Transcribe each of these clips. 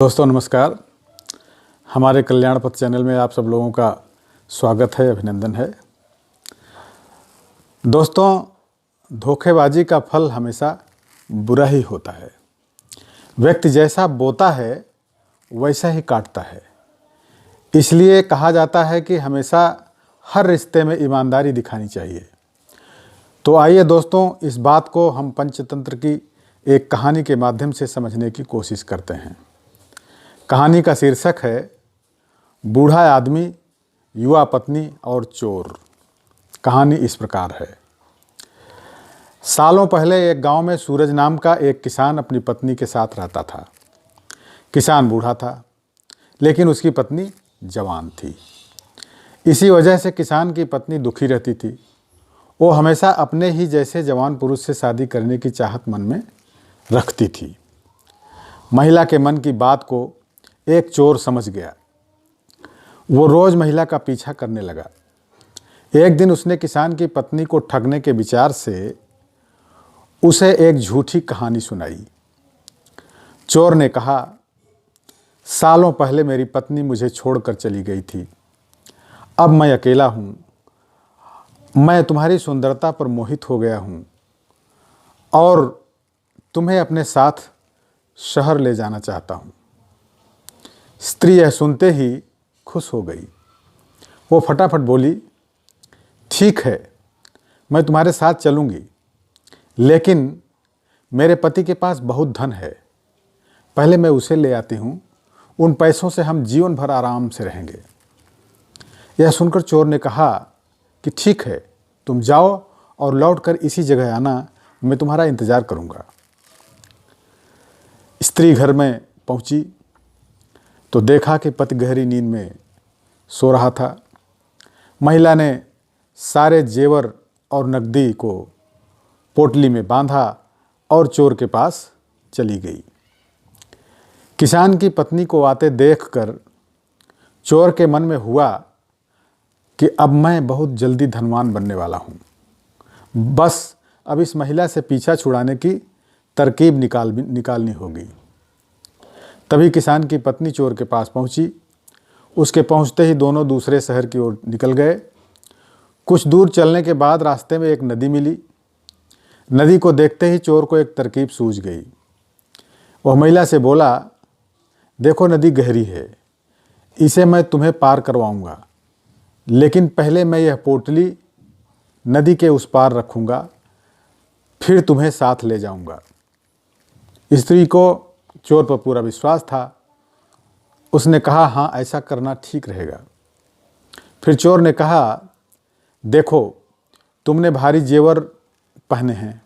दोस्तों नमस्कार। हमारे कल्याण पथ चैनल में आप सब लोगों का स्वागत है, अभिनंदन है। दोस्तों, धोखेबाजी का फल हमेशा बुरा ही होता है। व्यक्ति जैसा बोता है वैसा ही काटता है। इसलिए कहा जाता है कि हमेशा हर रिश्ते में ईमानदारी दिखानी चाहिए। तो आइए दोस्तों, इस बात को हम पंचतंत्र की एक कहानी के माध्यम से समझने की कोशिश करते हैं। कहानी का शीर्षक है बूढ़ा आदमी, युवा पत्नी और चोर। कहानी इस प्रकार है। सालों पहले एक गांव में सूरज नाम का एक किसान अपनी पत्नी के साथ रहता था। किसान बूढ़ा था, लेकिन उसकी पत्नी जवान थी। इसी वजह से किसान की पत्नी दुखी रहती थी। वो हमेशा अपने ही जैसे जवान पुरुष से शादी करने की चाहत मन में रखती थी। महिला के मन की बात को एक चोर समझ गया। वो रोज महिला का पीछा करने लगा। एक दिन उसने किसान की पत्नी को ठगने के विचार से उसे एक झूठी कहानी सुनाई। चोर ने कहा, सालों पहले मेरी पत्नी मुझे छोड़कर चली गई थी। अब मैं अकेला हूँ। मैं तुम्हारी सुंदरता पर मोहित हो गया हूँ और तुम्हें अपने साथ शहर ले जाना चाहता हूँ। स्त्री यह सुनते ही खुश हो गई। वो फटाफट बोली, ठीक है, मैं तुम्हारे साथ चलूँगी, लेकिन मेरे पति के पास बहुत धन है। पहले मैं उसे ले आती हूँ। उन पैसों से हम जीवन भर आराम से रहेंगे। यह सुनकर चोर ने कहा कि ठीक है, तुम जाओ और लौटकर इसी जगह आना, मैं तुम्हारा इंतज़ार करूँगा। स्त्री घर में पहुँची तो देखा कि पति गहरी नींद में सो रहा था। महिला ने सारे जेवर और नकदी को पोटली में बांधा और चोर के पास चली गई। किसान की पत्नी को आते देखकर चोर के मन में हुआ कि अब मैं बहुत जल्दी धनवान बनने वाला हूँ। बस अब इस महिला से पीछा छुड़ाने की तरकीब निकालनी होगी। तभी किसान की पत्नी चोर के पास पहुंची। उसके पहुंचते ही दोनों दूसरे शहर की ओर निकल गए। कुछ दूर चलने के बाद रास्ते में एक नदी मिली। नदी को देखते ही चोर को एक तरकीब सूझ गई। वह महिला से बोला, देखो नदी गहरी है, इसे मैं तुम्हें पार करवाऊंगा, लेकिन पहले मैं यह पोटली नदी के उस पार रखूंगा, फिर तुम्हें साथ ले जाऊंगा। स्त्री को चोर पर पूरा विश्वास था। उसने कहा, हाँ, ऐसा करना ठीक रहेगा। फिर चोर ने कहा, देखो, तुमने भारी जेवर पहने हैं,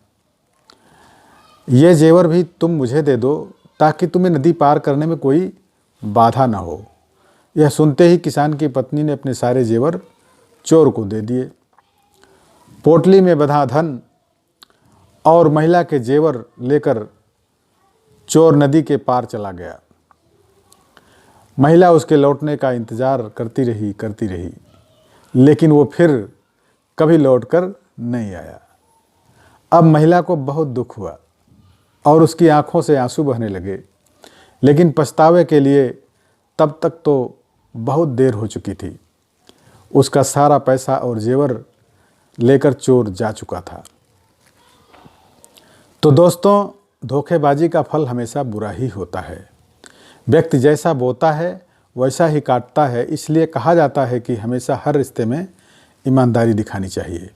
ये जेवर भी तुम मुझे दे दो ताकि तुम्हें नदी पार करने में कोई बाधा ना हो। यह सुनते ही किसान की पत्नी ने अपने सारे जेवर चोर को दे दिए। पोटली में बंधा धन और महिला के जेवर लेकर चोर नदी के पार चला गया। महिला उसके लौटने का इंतज़ार करती रही, लेकिन वो फिर कभी लौटकर नहीं आया। अब महिला को बहुत दुख हुआ और उसकी आंखों से आंसू बहने लगे, लेकिन पछतावे के लिए तब तक तो बहुत देर हो चुकी थी। उसका सारा पैसा और जेवर लेकर चोर जा चुका था। तो दोस्तों, धोखेबाजी का फल हमेशा बुरा ही होता है। व्यक्ति जैसा बोता है वैसा ही काटता है। इसलिए कहा जाता है कि हमेशा हर रिश्ते में ईमानदारी दिखानी चाहिए।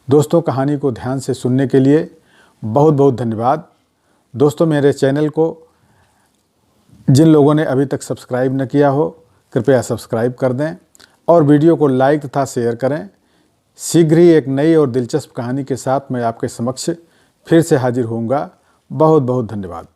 दोस्तों, कहानी को ध्यान से सुनने के लिए बहुत बहुत धन्यवाद। दोस्तों, मेरे चैनल को जिन लोगों ने अभी तक सब्सक्राइब न किया हो, कृपया सब्सक्राइब कर दें और वीडियो को लाइक तथा शेयर करें। शीघ्र ही एक नई और दिलचस्प कहानी के साथ मैं आपके समक्ष फिर से हाजिर होऊंगा। बहुत बहुत धन्यवाद।